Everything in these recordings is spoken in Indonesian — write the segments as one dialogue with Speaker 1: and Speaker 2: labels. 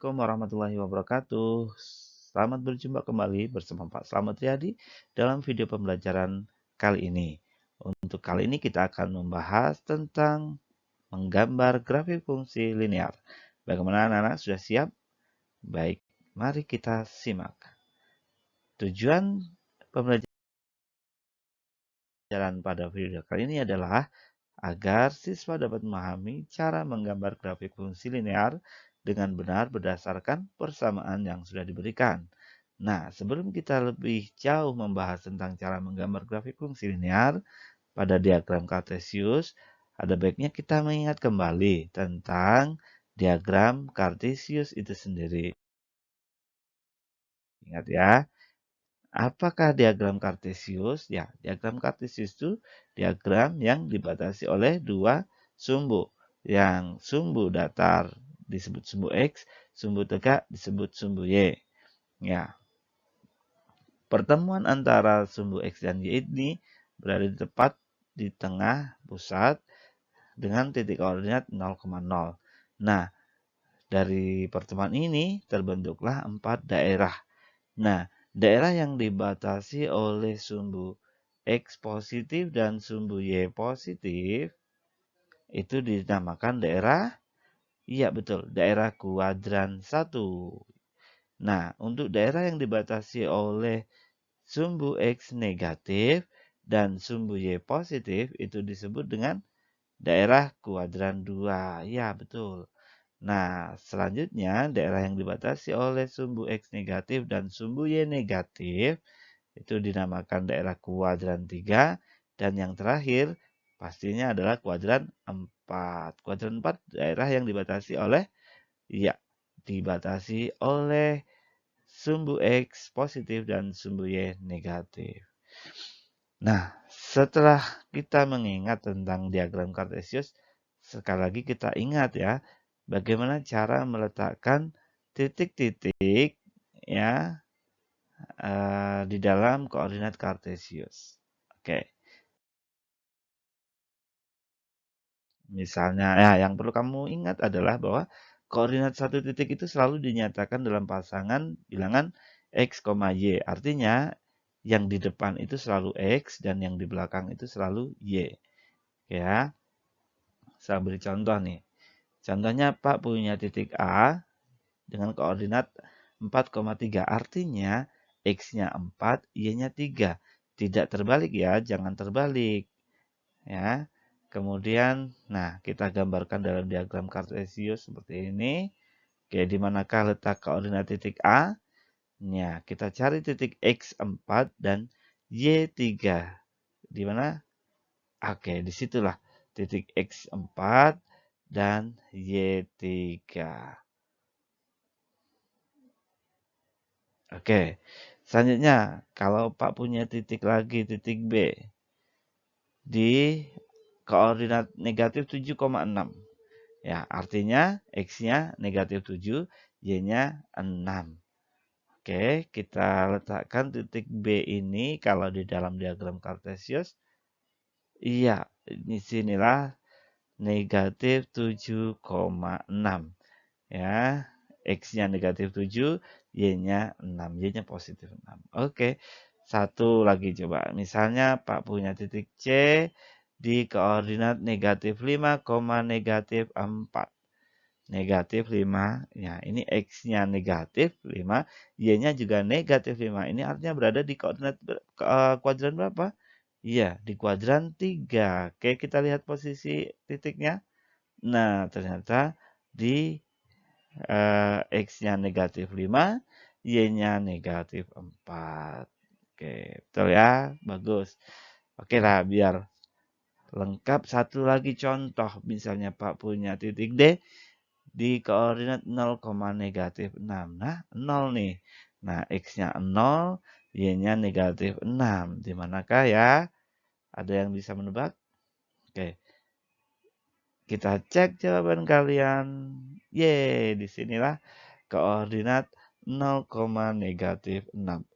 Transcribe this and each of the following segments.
Speaker 1: Assalamualaikum warahmatullahi wabarakatuh. Selamat berjumpa kembali bersama Pak Slamet Riyadi dalam video pembelajaran kali ini. Untuk kali ini kita akan membahas tentang menggambar grafik fungsi linear. Bagaimana anak-anak, sudah siap? Baik, mari kita simak. Tujuan pembelajaran pada video kali ini adalah agar siswa dapat memahami cara menggambar grafik fungsi linear dengan benar berdasarkan persamaan yang sudah diberikan. Nah, sebelum kita lebih jauh membahas tentang cara menggambar grafik fungsi linear pada diagram Cartesius, ada baiknya kita mengingat kembali tentang diagram Cartesius itu sendiri. Ingat ya, apakah diagram Cartesius? Ya, diagram Cartesius itu diagram yang dibatasi oleh dua sumbu. Yang sumbu datar disebut sumbu X, sumbu tegak disebut sumbu Y. Ya. Pertemuan antara sumbu X dan Y ini berada tepat di tengah pusat dengan titik koordinat 0,0. Nah, dari pertemuan ini terbentuklah 4 daerah. Nah, daerah yang dibatasi oleh sumbu X positif dan sumbu Y positif itu dinamakan daerah, iya betul, daerah kuadran 1. Nah, untuk daerah yang dibatasi oleh sumbu X negatif dan sumbu Y positif itu disebut dengan daerah kuadran 2. Ya, betul. Nah, selanjutnya daerah yang dibatasi oleh sumbu X negatif dan sumbu Y negatif itu dinamakan daerah kuadran 3. Dan yang terakhir pastinya adalah kuadran 4. Kuadran 4 daerah yang dibatasi oleh, dibatasi oleh sumbu X positif dan sumbu Y negatif. Nah, setelah kita mengingat tentang diagram Cartesius, sekali lagi kita ingat ya, bagaimana cara meletakkan titik-titik ya di dalam koordinat Cartesius. Oke. Misalnya, ya yang perlu kamu ingat adalah bahwa koordinat satu titik itu selalu dinyatakan dalam pasangan bilangan X, Y. Artinya, yang di depan itu selalu X dan yang di belakang itu selalu Y. Ya, saya beri contoh nih. Contohnya Pak punya titik A dengan koordinat 4,3. Artinya, X-nya 4, Y-nya 3. Tidak terbalik ya, jangan terbalik. Ya. Kemudian, nah kita gambarkan dalam diagram Cartesius seperti ini. Oke, di manakah letak koordinat titik A? Nah, kita cari titik X4 dan Y3. Di mana? Oke, disitulah titik X4 dan Y3. Oke, selanjutnya kalau Pak punya titik lagi, titik B. Di koordinat negatif 7,6. Ya, artinya X-nya negatif 7, Y-nya 6. Oke, kita letakkan titik B ini kalau di dalam diagram Cartesius. Iya, di sinilah negatif 7,6. Ya, X-nya negatif 7, Y-nya 6. Y-nya positif 6. Oke, satu lagi coba. Misalnya Pak punya titik C di koordinat negatif 5, negatif 4. Negatif 5. Ya, ini X-nya negatif 5, Y-nya juga negatif 5. Ini artinya berada di koordinat kuadran berapa? Iya, di kuadran 3. Oke, kita lihat posisi titiknya. Nah, ternyata di X-nya negatif 5, Y-nya negatif 4. Oke, betul ya? Bagus. Oke lah, biar lengkap satu lagi contoh. Misalnya Pak punya titik D di koordinat 0, negatif 6. Nah, 0 nih. Nah, X-nya 0, Y-nya negatif 6. Di manakah ya? Ada yang bisa menebak? Oke. Kita cek jawaban kalian. Yeay, disinilah koordinat 0, negatif 6.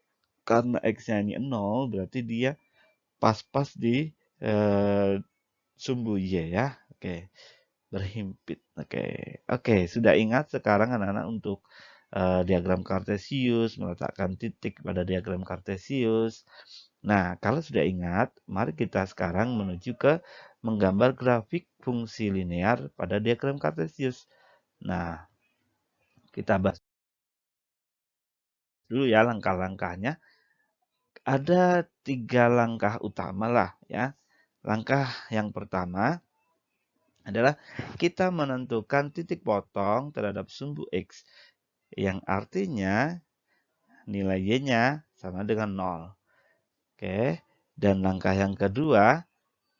Speaker 1: Karena X-nya ini 0, berarti dia pas-pas di sumbu Y ya. Oke. berhimpit. Oke, sudah ingat sekarang anak-anak untuk diagram kartesius, meletakkan titik pada diagram kartesius. Nah, kalau sudah ingat, mari kita sekarang menuju ke menggambar grafik fungsi linear pada diagram kartesius. Nah, kita bahas dulu ya langkah-langkahnya. Ada 3 langkah utama lah ya. Langkah yang pertama adalah kita menentukan titik potong terhadap sumbu X, yang artinya nilai Y-nya sama dengan 0. Oke, dan langkah yang kedua,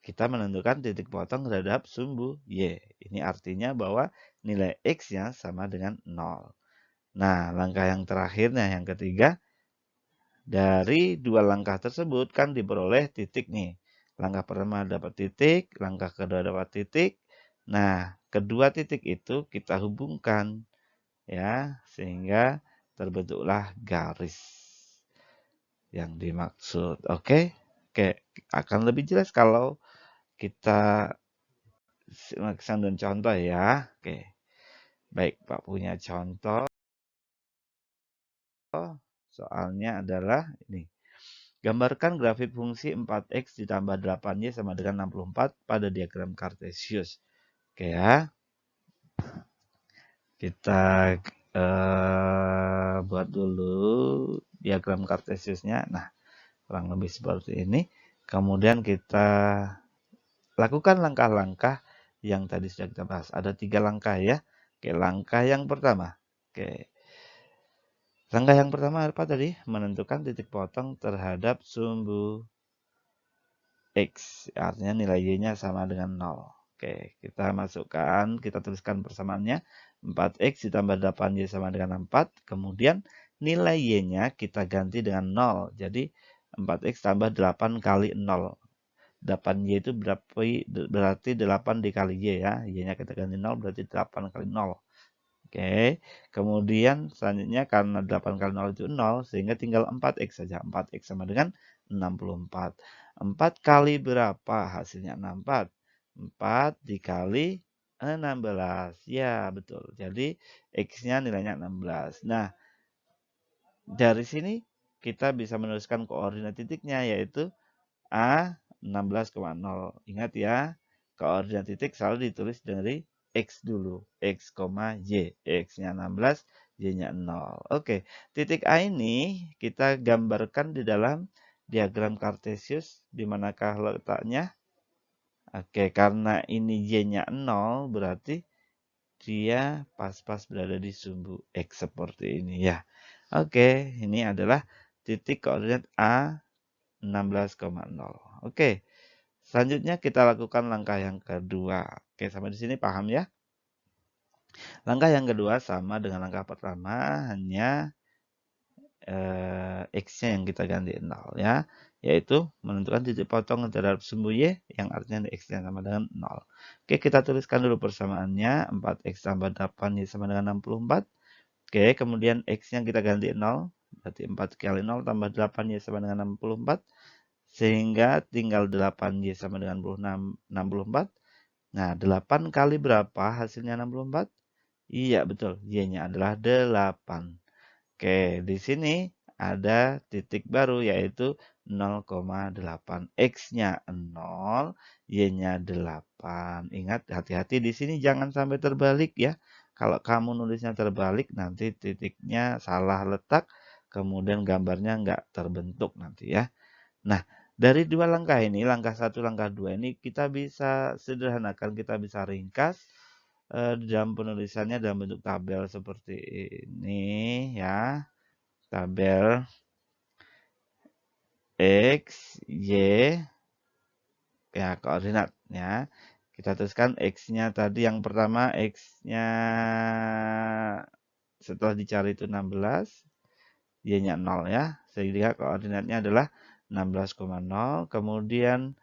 Speaker 1: kita menentukan titik potong terhadap sumbu Y. Ini artinya bahwa nilai X-nya sama dengan 0. Nah, langkah yang terakhirnya, yang ketiga, dari dua langkah tersebut kan diperoleh titik nih. Langkah pertama dapat titik, langkah kedua dapat titik. Nah, kedua titik itu kita hubungkan ya, sehingga terbentuklah garis yang dimaksud. Oke? Oke, akan lebih jelas kalau kita simak dan contoh ya. Oke. Baik, Pak punya contoh. Soalnya adalah ini. Gambarkan grafik fungsi 4x ditambah 8y sama dengan 64 pada diagram kartesius. Oke ya. Kita buat dulu diagram kartesiusnya. Nah, kurang lebih seperti ini. Kemudian kita lakukan langkah-langkah yang tadi sudah kita bahas. Ada 3 langkah ya. Oke, langkah yang pertama. Oke. Langkah yang pertama apa tadi? Menentukan titik potong terhadap sumbu X. Artinya nilai Y-nya sama dengan 0. Oke, kita masukkan, kita tuliskan persamaannya. 4X ditambah 8Y sama dengan 4. Kemudian nilai Y-nya kita ganti dengan 0. Jadi 4X tambah 8 kali 0. 8Y itu berarti 8 dikali Y ya. Y-nya kita ganti 0 berarti 8 kali 0. Oke, kemudian selanjutnya karena 8 kali 0 itu 0, sehingga tinggal 4X saja. 4X sama dengan 64. 4 kali berapa? Hasilnya 64. 4 dikali 16. Ya, betul. Jadi, X-nya nilainya 16. Nah, dari sini kita bisa menuliskan koordinat titiknya, yaitu A 16,0. Ingat ya, koordinat titik selalu ditulis dari X dulu. X, Y. X-nya 16, Y-nya 0. Oke, titik A ini kita gambarkan di dalam diagram kartesius. Di manakah letaknya? Oke, karena ini Y-nya 0, berarti dia pas-pas berada di sumbu X seperti ini ya. Oke, ini adalah titik koordinat A 16,0. Oke, selanjutnya kita lakukan langkah yang kedua. Oke, sampai di sini paham ya? Langkah yang kedua sama dengan langkah pertama, hanya X-nya yang kita ganti 0 ya. Yaitu menentukan titik potong terhadap sumbu Y yang artinya X-nya sama dengan 0. Oke, kita tuliskan dulu persamaannya. 4X tambah 8Y sama dengan 64. Oke, kemudian X-nya kita ganti 0. Berarti 4 kali 0 tambah 8Y sama dengan 64. Sehingga tinggal 8Y sama dengan 64. Nah, 8 kali berapa hasilnya 64? Iya, betul. Y-nya adalah 8. Oke, di sini ada titik baru yaitu 0,8. X-nya 0, Y-nya 8. Ingat, hati-hati di sini jangan sampai terbalik ya. Kalau kamu nulisnya terbalik, nanti titiknya salah letak, kemudian gambarnya nggak terbentuk nanti ya. Nah, dari dua langkah ini, langkah satu, langkah dua ini, kita bisa sederhanakan, kita bisa ringkas dalam penulisannya dalam bentuk tabel seperti ini ya. Tabel X, Y, ya koordinatnya. Kita tuliskan X-nya tadi yang pertama, X-nya setelah dicari itu 16, Y-nya 0 ya. Sehingga koordinatnya adalah 16,0. Kemudian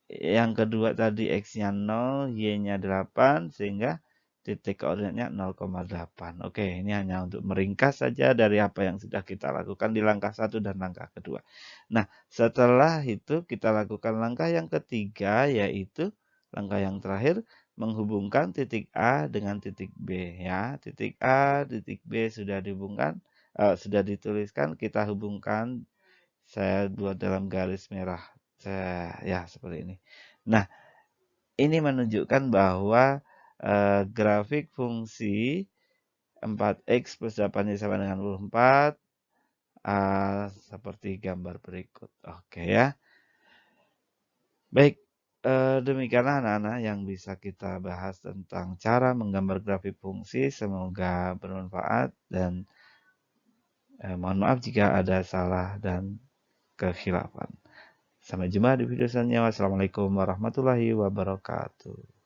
Speaker 1: yang kedua tadi X-nya 0, Y-nya 8, sehingga titik koordinatnya 0,8. Oke, ini hanya untuk meringkas saja dari apa yang sudah kita lakukan di langkah 1 dan langkah kedua. Nah, setelah itu kita lakukan langkah yang ketiga, yaitu langkah yang terakhir, menghubungkan titik A dengan titik B ya. Titik A, titik B sudah dihubungkan, sudah dituliskan, kita hubungkan. Saya buat dalam garis merah. Ya seperti ini. Nah, ini menunjukkan bahwa grafik fungsi 4x plus 8y sama dengan 24 seperti gambar berikut. Oke ya. Baik, demikianlah anak-anak yang bisa kita bahas tentang cara menggambar grafik fungsi. Semoga bermanfaat dan mohon maaf jika ada salah dan kekhilafan. Sampai jumpa di video selanjutnya. Wassalamualaikum warahmatullahi wabarakatuh.